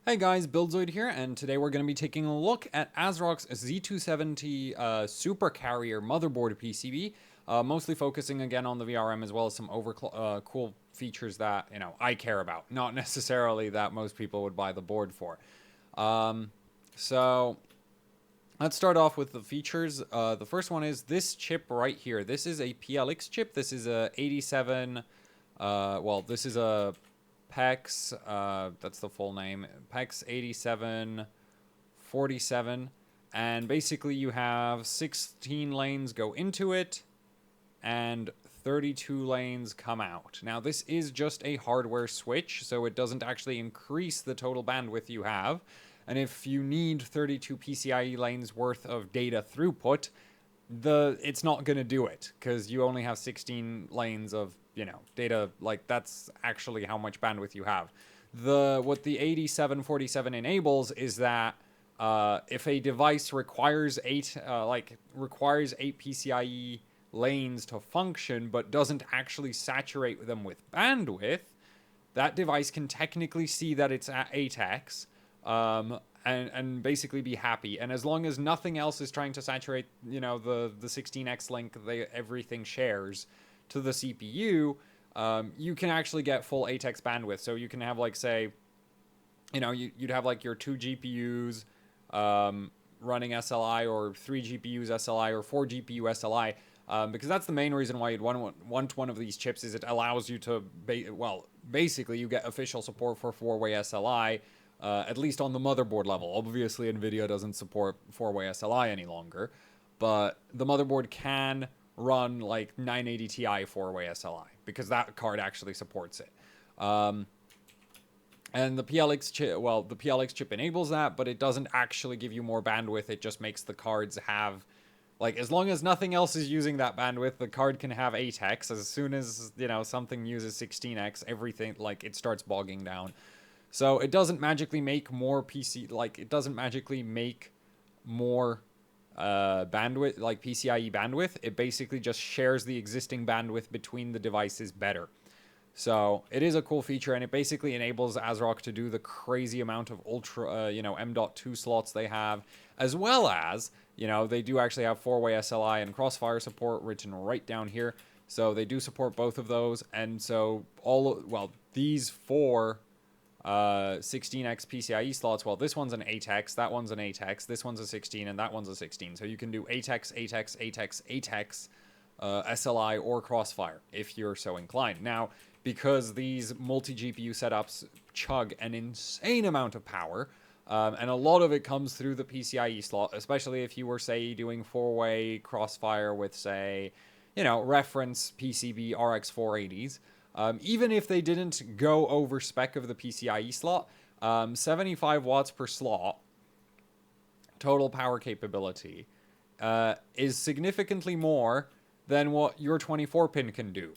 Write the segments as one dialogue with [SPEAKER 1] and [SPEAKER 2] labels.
[SPEAKER 1] Hey guys, Buildzoid here, and today we're going to be taking a look at Asrock's Z270 Supercarrier motherboard PCB, mostly focusing again on the VRM as well as some cool features that, I care about, not necessarily that most people would buy the board for. So let's start off with the features. The first one is this chip right here. This is a PLX chip. This is a 87, this is a PEX, that's the full name, PEX 8747, and basically you have 16 lanes go into it, and 32 lanes come out. Now this is just a hardware switch, so it doesn't actually increase the total bandwidth you have, and if you need 32 PCIe lanes worth of data throughput, it's not going to do it, because you only have 16 lanes of data. Like, that's actually how much bandwidth you have. What the 8747 enables is that if a device requires eight PCIe lanes to function, but doesn't actually saturate them with bandwidth, that device can technically see that it's at 8x, and basically be happy. And as long as nothing else is trying to saturate, the 16x link everything shares to the CPU, you can actually get full 8x bandwidth. So you can have, like, say, you'd have like your 2 GPUs running SLI, or 3 GPUs SLI, or 4 GPU SLI, because that's the main reason why you'd want one of these chips, is it allows you to, basically you get official support for 4-way SLI, at least on the motherboard level. Obviously, NVIDIA doesn't support 4-way SLI any longer, but the motherboard can run like 980 Ti 4-way SLI, because that card actually supports it. And the PLX chip enables that, but it doesn't actually give you more bandwidth. It just makes the cards have, like, as long as nothing else is using that bandwidth, the card can have 8x. As soon as, something uses 16x, everything, like, it starts bogging down. So it doesn't magically make more it doesn't magically make more bandwidth, like PCIe bandwidth. It basically just shares the existing bandwidth between the devices better. So it is a cool feature, and it basically enables ASRock to do the crazy amount of ultra, M.2 slots they have, as well as, they do actually have 4-way SLI and crossfire support written right down here. So they do support both of those, and so these 4 16x PCIe slots, this one's an 8x, that one's an 8x, this one's a 16, and that one's a 16. So you can do 8x, 8x, 8x, 8x SLI or crossfire if you're so inclined. Now, because these multi-GPU setups chug an insane amount of power, and a lot of it comes through the PCIe slot, especially if you were, say, doing 4-way crossfire with, say, reference PCB RX 480s, even if they didn't go over spec of the PCIe slot, 75 watts per slot total power capability is significantly more than what your 24-pin can do.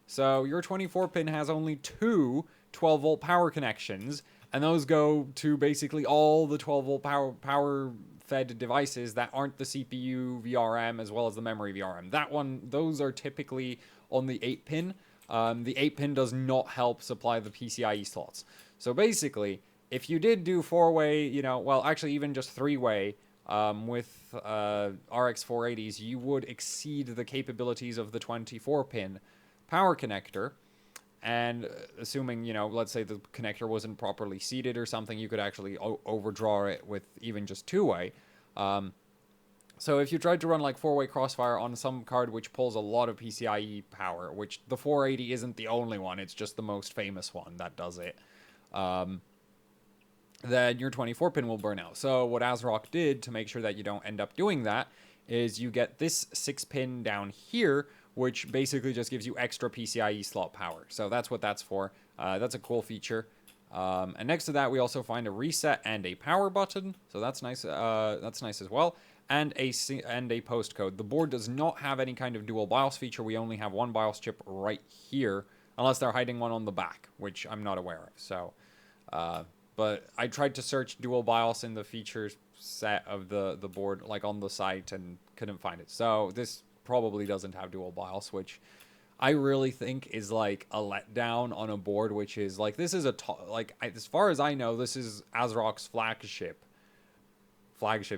[SPEAKER 1] So your 24-pin has only 2 12-volt power connections, and those go to basically all the 12-volt power-fed devices that aren't the CPU VRM as well as the memory VRM. Those are typically on the 8-pin. The 8-pin does not help supply the PCIe slots. So basically, if you did do 4-way, actually even just 3-way with RX 480s, you would exceed the capabilities of the 24-pin power connector. And assuming, let's say the connector wasn't properly seated or something, you could actually overdraw it with even just 2-way. So if you tried to run like 4-way crossfire on some card which pulls a lot of PCIe power, which the 480 isn't the only one, it's just the most famous one that does it, then your 24-pin will burn out. So what ASRock did to make sure that you don't end up doing that is you get this 6-pin down here, which basically just gives you extra PCIe slot power. So that's what that's for. That's a cool feature. And next to that, we also find a reset and a power button. So that's nice. That's nice as well. And a postcode. The board does not have any kind of dual BIOS feature. We only have one BIOS chip right here, unless they're hiding one on the back, which I'm not aware of. So, but I tried to search dual BIOS in the features set of the board, like on the site, and couldn't find it. So this probably doesn't have dual BIOS, which I really think is like a letdown on a board, which is like, this is as far as I know, this is Asrock's flagship,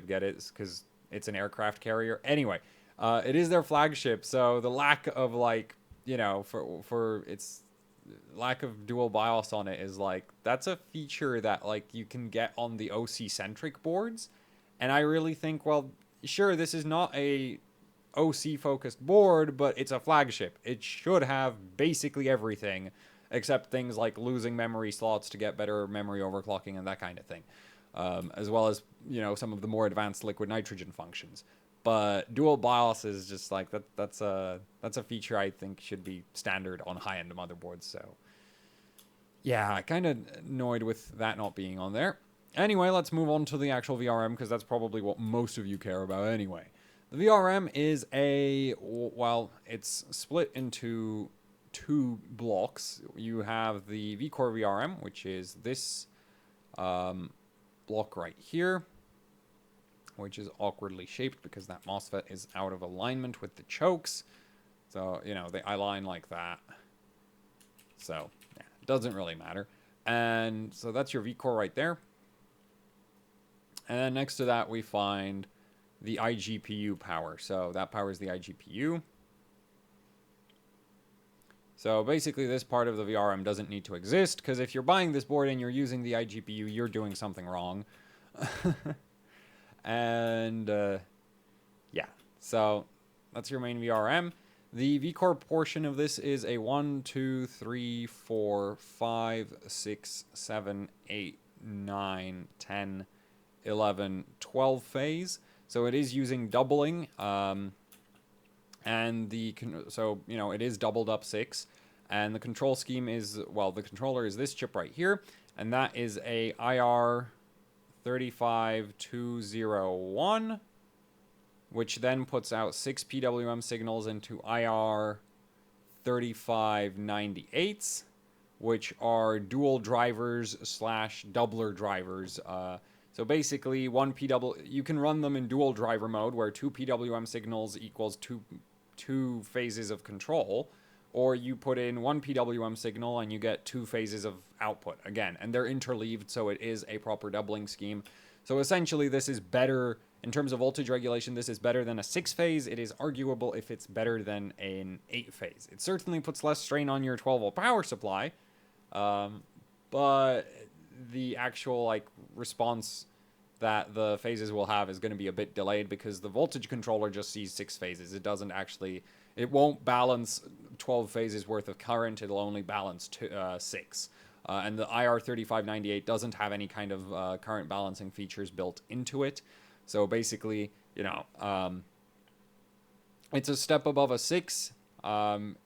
[SPEAKER 1] get it? Because it's an aircraft carrier. Anyway, it is their flagship, so the lack of like, for its lack of dual BIOS on it is like, that's a feature that like you can get on the OC centric boards. And I really think, well, sure, this is not a OC focused board, but it's a flagship. It should have basically everything except things like losing memory slots to get better memory overclocking and that kind of thing, as well as some of the more advanced liquid nitrogen functions. But dual BIOS is just like that. That's a feature I think should be standard on high-end motherboards. So yeah, kind of annoyed with that not being on there. Anyway, let's move on to the actual VRM because that's probably what most of you care about anyway. The VRM is it's split into two blocks. You have the Vcore Vrm, which is this block right here, which is awkwardly shaped because that MOSFET is out of alignment with the chokes. So, they align like that. So, yeah, it doesn't really matter. And so that's your Vcore right there. And then next to that, we find the iGPU power. So that powers the iGPU. So basically, this part of the VRM doesn't need to exist, because if you're buying this board and you're using the iGPU, you're doing something wrong. And yeah, so that's your main VRM. The Vcore portion of this is a 1, 2, 3, 4, 5, 6, 7, 8, 9, 10, 11, 12 phase. So it is using doubling, and it is doubled up 6. And the control scheme is, well, the controller is this chip right here, and that is a IR35201, which then puts out 6 PWM signals into IR3598s, which are dual drivers / doubler drivers. So basically, you can run them in dual driver mode, where 2 PWM signals equals two phases of control, or you put in 1 PWM signal and you get 2 phases of output again, and they're interleaved, so it is a proper doubling scheme. So essentially, this is better in terms of voltage regulation. This is better than a 6-phase. It is arguable if it's better than an 8-phase. It certainly puts less strain on your 12-volt power supply, but the actual response that the phases will have is going to be a bit delayed, because the voltage controller just sees 6 phases. It won't balance 12 phases worth of current. It'll only balance 6. And the IR3598 doesn't have any kind of current balancing features built into it. So basically, it's a step above a 6.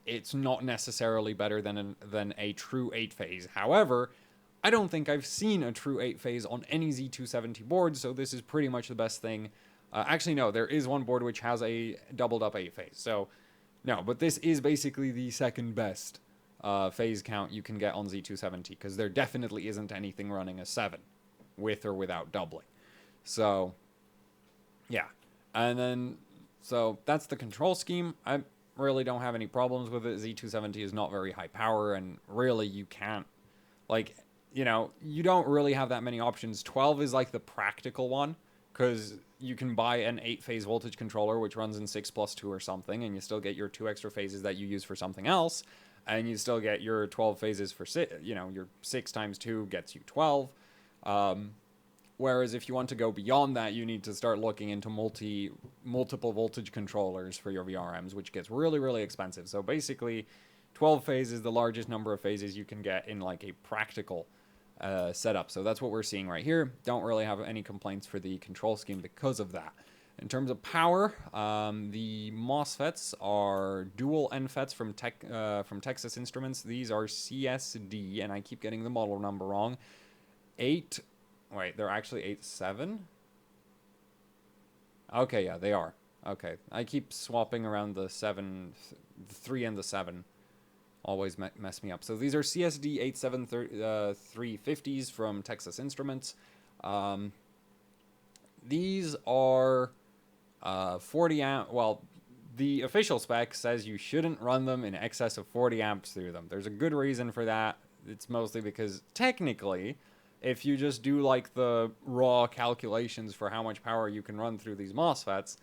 [SPEAKER 1] It's not necessarily better than a true 8-phase. However, I don't think I've seen a true 8-phase on any Z270 board, so this is pretty much the best thing. Actually, no, there is one board which has a doubled up 8-phase. So, no, but this is basically the second best phase count you can get on Z270, because there definitely isn't anything running a 7 with or without doubling. So, yeah. And then, so that's the control scheme. I really don't have any problems with it. Z270 is not very high power, and really you can't, you don't really have that many options. 12 is the practical one, because you can buy an 8-phase voltage controller which runs in 6+2 or something, and you still get your 2 extra phases that you use for something else, and you still get your 12 phases for your 6 times 2 gets you 12. Whereas if you want to go beyond that, you need to start looking into multiple voltage controllers for your VRMs, which gets really, really expensive. So basically, 12 phase is the largest number of phases you can get in a practical setup. So that's what we're seeing right here. Don't really have any complaints for the control scheme because of that. In terms of power, the Mosfets are dual NFETs from Texas Instruments. These are CSD, and I keep getting the model number wrong. They're actually 8.7? Okay, yeah, they are. Okay, I keep swapping around the 3 and the 7. Always mess me up. So these are CSD 87350s from Texas Instruments. These are 40 amp. Well, the official spec says you shouldn't run them in excess of 40 amps through them. There's a good reason for that. It's mostly because technically, if you just do like the raw calculations for how much power you can run through these MOSFETs,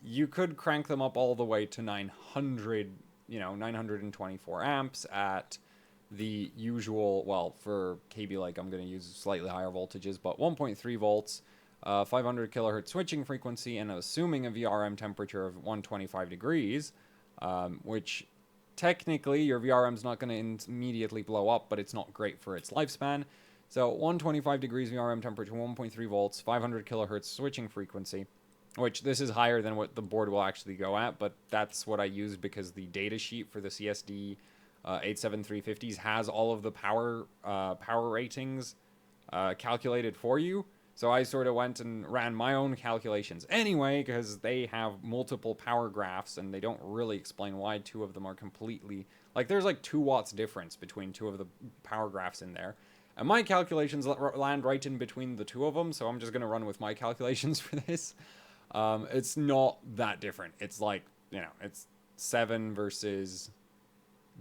[SPEAKER 1] you could crank them up all the way to 900, 924 amps at the usual, well, for KB Lake, I'm going to use slightly higher voltages, but 1.3 volts, 500 kilohertz switching frequency, and assuming a VRM temperature of 125 degrees, which technically your VRM is not going to immediately blow up, but it's not great for its lifespan. So 125 degrees VRM temperature, 1.3 volts, 500 kilohertz switching frequency, which this is higher than what the board will actually go at, but that's what I used because the data sheet for the CSD 87350s has all of the power ratings calculated for you. So I sort of went and ran my own calculations anyway, because they have multiple power graphs and they don't really explain why two of them are completely, like there's like 2 watts difference between 2 of the power graphs in there. And my calculations land right in between the 2 of them, so I'm just going to run with my calculations for this. It's not that different. It's like, it's 7 versus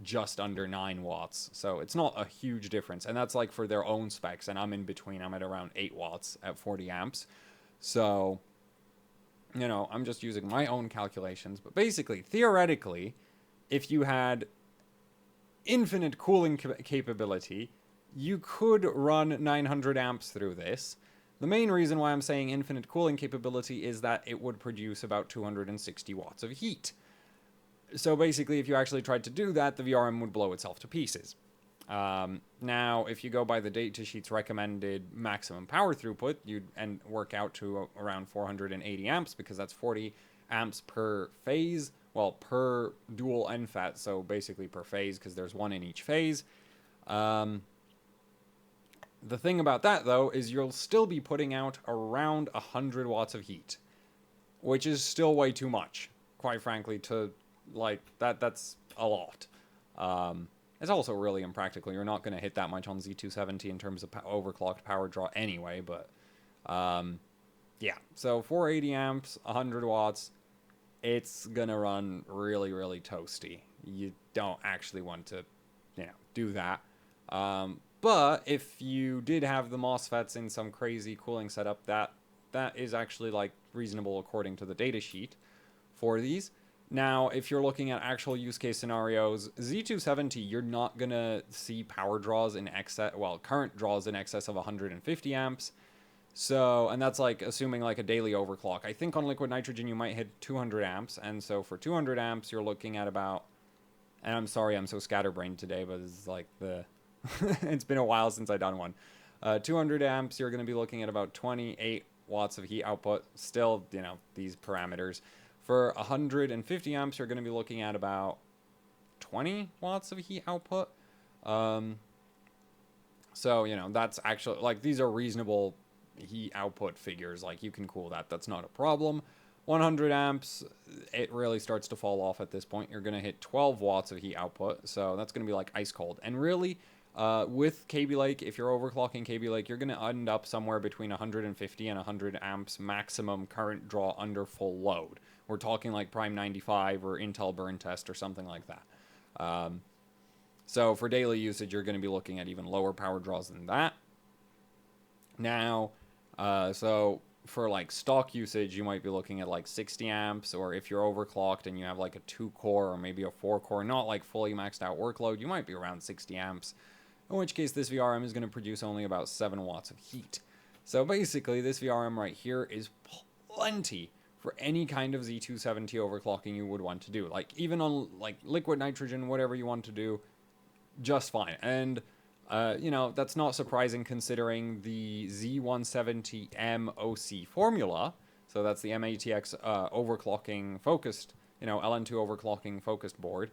[SPEAKER 1] just under 9 watts. So it's not a huge difference. And that's like for their own specs. And I'm in between. I'm at around 8 watts at 40 amps. So, I'm just using my own calculations. But basically, theoretically, if you had infinite cooling capability, you could run 900 amps through this. The main reason why I'm saying infinite cooling capability is that it would produce about 260 watts of heat. So basically, if you actually tried to do that, the VRM would blow itself to pieces. Now, if you go by the datasheet's recommended maximum power throughput, you'd work out to around 480 amps, because that's 40 amps per phase, well, per dual NFET, so basically per phase, because there's one in each phase. The thing about that, though, is you'll still be putting out around 100 watts of heat, which is still way too much, quite frankly, to, like, that's a lot. It's also really impractical. You're not going to hit that much on Z270 in terms of overclocked power draw anyway, but, yeah. So 480 amps, 100 watts, it's going to run really, really toasty. You don't actually want to, do that. But if you did have the MOSFETs in some crazy cooling setup, that is actually like reasonable according to the data sheet for these. Now, if you're looking at actual use case scenarios, Z270, you're not going to see power draws in excess, well, current draws in excess of 150 amps. So, and that's like assuming like a daily overclock. I think on liquid nitrogen, you might hit 200 amps. And so for 200 amps, you're looking at about, and I'm sorry, I'm so scatterbrained today, but it's like it's been a while since I've done one. 200 amps, you're going to be looking at about 28 watts of heat output. Still, these parameters. For 150 amps, you're going to be looking at about 20 watts of heat output. So, that's actually, like, these are reasonable heat output figures. Like, you can cool that. That's not a problem. 100 amps, it really starts to fall off at this point. You're going to hit 12 watts of heat output. So that's going to be, like, ice cold. And really, with KB Lake, if you're overclocking KB Lake, you're going to end up somewhere between 150 and 100 amps maximum current draw under full load. We're talking like Prime 95 or Intel burn test or something like that. So for daily usage, you're going to be looking at even lower power draws than that. Now, so for like stock usage, you might be looking at like 60 amps, or if you're overclocked and you have like a 2-core or maybe a 4-core, not like fully maxed out workload, you might be around 60 amps. In which case, this VRM is going to produce only about 7 watts of heat. So basically, this VRM right here is plenty for any kind of Z270 overclocking you would want to do. Like, even on, like, liquid nitrogen, whatever you want to do, just fine. And, that's not surprising considering the Z170M OC formula. So that's the MATX overclocking focused, LN2 overclocking focused board.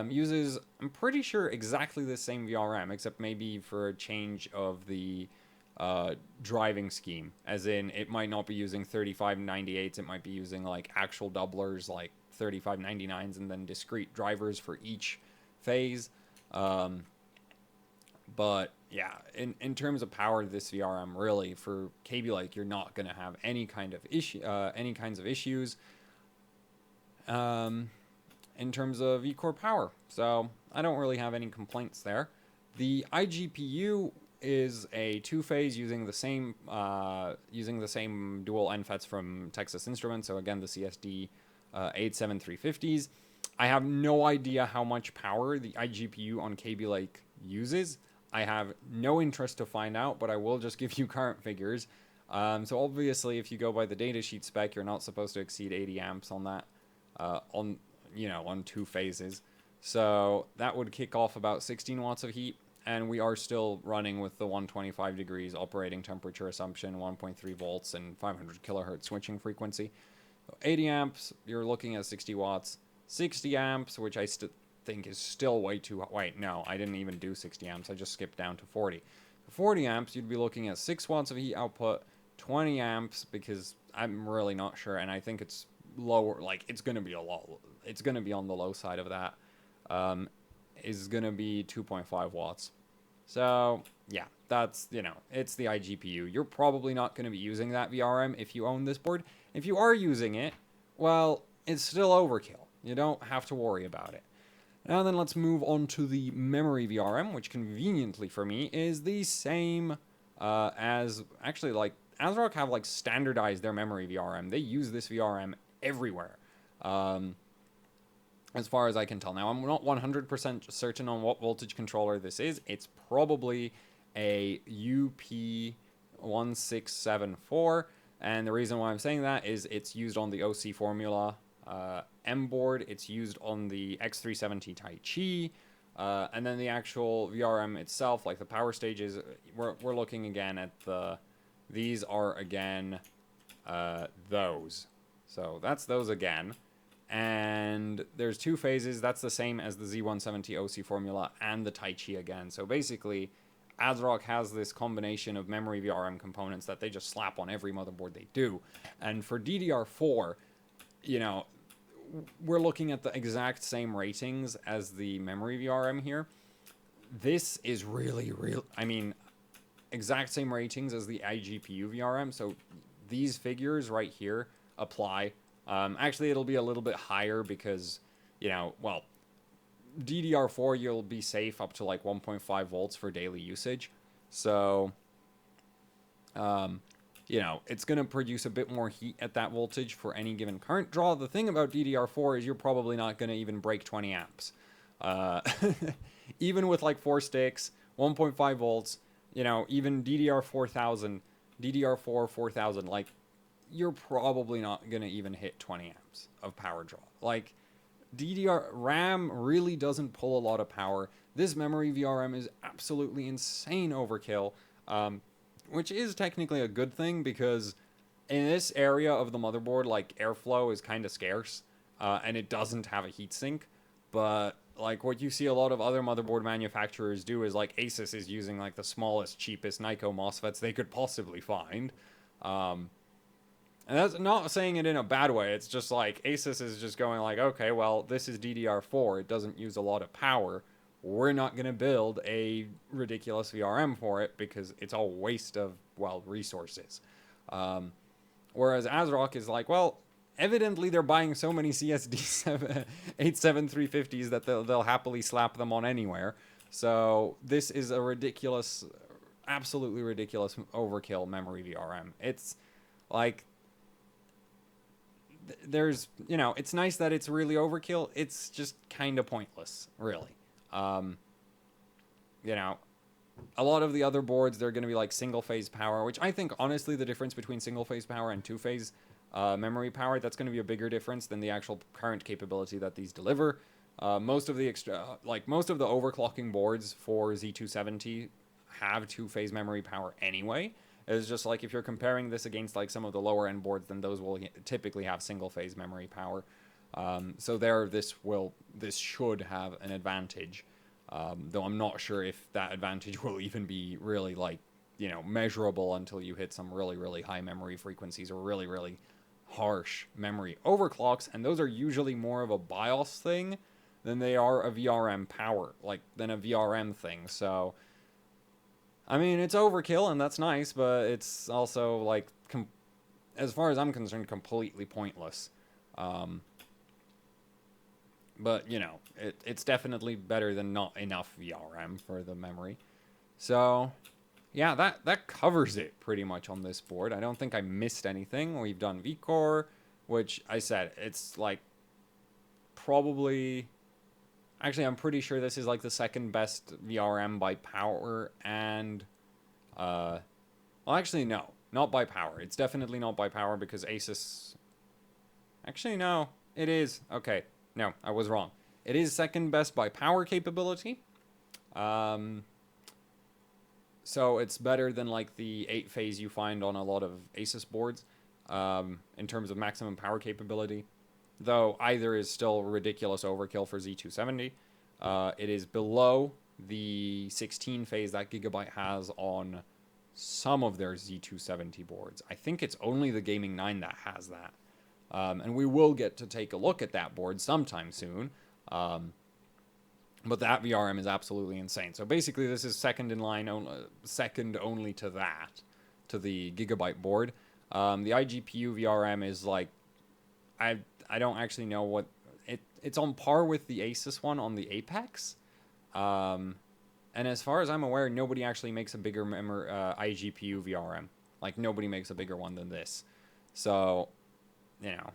[SPEAKER 1] Uses, I'm pretty sure, exactly the same VRM, except maybe for a change of the driving scheme, as in it might not be using 3598s, it might be using like actual doublers like 3599s and then discrete drivers for each phase. But yeah, in terms of power, this VRM really for KB Lake, you're not going to have any kind of issue, any kinds of issues. in terms of Vcore power. So I don't really have any complaints there. The iGPU is a two-phase using the same dual NFETs from Texas Instruments. So again, the CSD 87350s. I have no idea how much power the iGPU on Kaby Lake uses. I have no interest to find out, but I will just give you current figures. So obviously, if you go by the datasheet spec, you're not supposed to exceed 80 amps on that, on two phases. So that would kick off about 16 watts of heat, and we are still running with the 125 degrees operating temperature assumption, 1.3 volts, and 500 kilohertz switching frequency. So 80 amps, you're looking at 60 watts. 60 amps, which I think is still way too high. Wait, no, I didn't even do 60 amps. I just skipped down to 40. 40 amps, you'd be looking at 6 watts of heat output, 20 amps, because I'm really not sure, and I think it's lower, like, it's going to be a lot. It's going to be on the low side of that. Is going to be 2.5 watts. So, yeah, that's, it's the iGPU. You're probably not going to be using that VRM if you own this board. If you are using it, well, it's still overkill. You don't have to worry about it. Now then, let's move on to the memory VRM, which conveniently for me is the same as, actually, like, Asrock have, like, standardized their memory VRM. They use this VRM everywhere, as far as I can tell. Now, I'm not 100% certain on what voltage controller this is. It's probably a UP1674, and the reason why I'm saying that is it's used on the OC Formula M board. It's used on the X370 Tai Chi, and then the actual VRM itself, like the power stages, we're looking again at these are again those. So that's those again. And there's two phases. That's the same as the Z170 OC Formula and the Tai Chi again. So basically, Asrock has this combination of memory VRM components that they just slap on every motherboard they do. And for DDR4, we're looking at the exact same ratings as the memory VRM here. This is really, exact same ratings as the iGPU VRM. So these figures right here apply. Actually, it'll be a little bit higher because, DDR4, you'll be safe up to like 1.5 volts for daily usage. So, it's going to produce a bit more heat at that voltage for any given current draw. The thing about DDR4 is you're probably not going to even break 20 amps. Even with like 4 sticks, 1.5 volts, even DDR4 4000, like, you're probably not going to even hit 20 amps of power draw. Like, RAM really doesn't pull a lot of power. This memory VRM is absolutely insane overkill. Which is technically a good thing because in this area of the motherboard, like, airflow is kind of scarce, and it doesn't have a heatsink. But, like, what you see a lot of other motherboard manufacturers do is, like, Asus is using, like, the smallest, cheapest Nyko Mosfets they could possibly find. And that's not saying it in a bad way. It's just, like, Asus is just going, like, okay, well, this is DDR4. It doesn't use a lot of power. We're not going to build a ridiculous VRM for it because it's a waste of, resources. Whereas Asrock is like, well, evidently they're buying so many CSD 87350s that they'll happily slap them on anywhere. So this is a ridiculous, absolutely ridiculous overkill memory VRM. It's like, there's, it's nice that it's really overkill. It's just kind of pointless, really. A lot of the other boards, they're going to be like single-phase power, which I think, honestly, the difference between single-phase power and two-phase memory power, that's going to be a bigger difference than the actual current capability that these deliver. Most of the overclocking boards for Z270 have two-phase memory power anyway. It's just like if you're comparing this against like some of the lower-end boards, then those will typically have single-phase memory power. So this should have an advantage, though I'm not sure if that advantage will even be really, like, measurable until you hit some really, really high memory frequencies or really, really harsh memory overclocks, and those are usually more of a BIOS thing than they are a VRM power, than a VRM thing. So, I mean, it's overkill, and that's nice, but it's also, like, as far as I'm concerned, completely pointless. But, you know, it's definitely better than not enough VRM for the memory. So, yeah, that covers it pretty much on this board. I don't think I missed anything. We've done Vcore, which I said, it's like probably... Actually, I'm pretty sure this is like the second best VRM by power and... well, actually, no. Not by power. It's definitely not by power because Asus... Actually, no. It is. Okay. No, I was wrong. It is second best by power capability. So it's better than like the 8-phase you find on a lot of Asus boards in terms of maximum power capability. Though either is still ridiculous overkill for Z270. It is below the 16-phase that Gigabyte has on some of their Z270 boards. I think it's only the Gaming 9 that has that. And we will get to take a look at that board sometime soon. But that VRM is absolutely insane. So basically, this is second in line, second only to that, to the Gigabyte board. The iGPU VRM is like, I don't actually know what it's on par with the Asus one on the Apex. And as far as I'm aware, nobody actually makes a bigger iGPU VRM. Like nobody makes a bigger one than this. So, you know.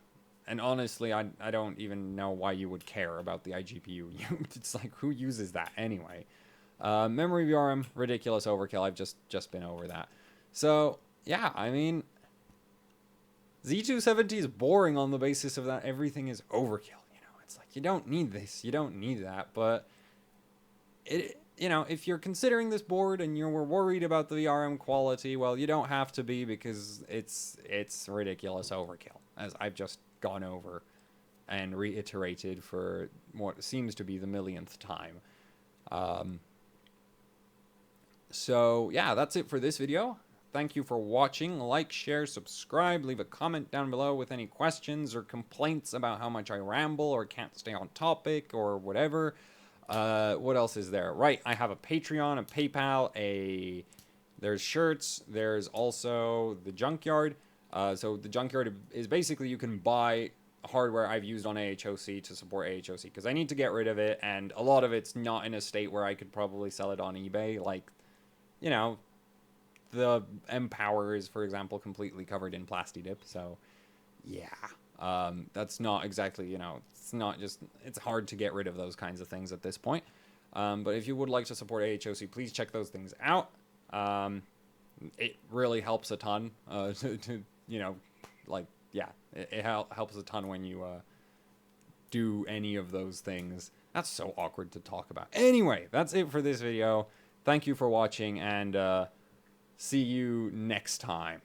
[SPEAKER 1] And honestly, I don't even know why you would care about the iGPU. It's like, who uses that anyway? Memory VRM, ridiculous overkill. I've just been over that. So, yeah, I mean, Z270 is boring on the basis of that everything is overkill. You know, it's like, you don't need this, you don't need that. But, you know, if you're considering this board and you're worried about the VRM quality, well, you don't have to be because it's ridiculous overkill, as I've just gone over and reiterated for what seems to be the millionth time. So yeah, that's it for this video. Thank you for watching. Like, share, subscribe, leave a comment down below with any questions or complaints about how much I ramble or can't stay on topic or whatever. What else is there? Right, I have a Patreon, a PayPal, there's shirts, there's also the Junkyard. So the Junkyard is basically you can buy hardware I've used on AHOC to support AHOC because I need to get rid of it, and a lot of it's not in a state where I could probably sell it on eBay. Like, you know, the M-Power is, for example, completely covered in Plastidip, so yeah. That's not exactly, you know, it's hard to get rid of those kinds of things at this point. But if you would like to support AHOC, please check those things out. It really helps a ton to you know, like, yeah, it helps a ton when you do any of those things. That's so awkward to talk about. Anyway, that's it for this video. Thank you for watching, and see you next time.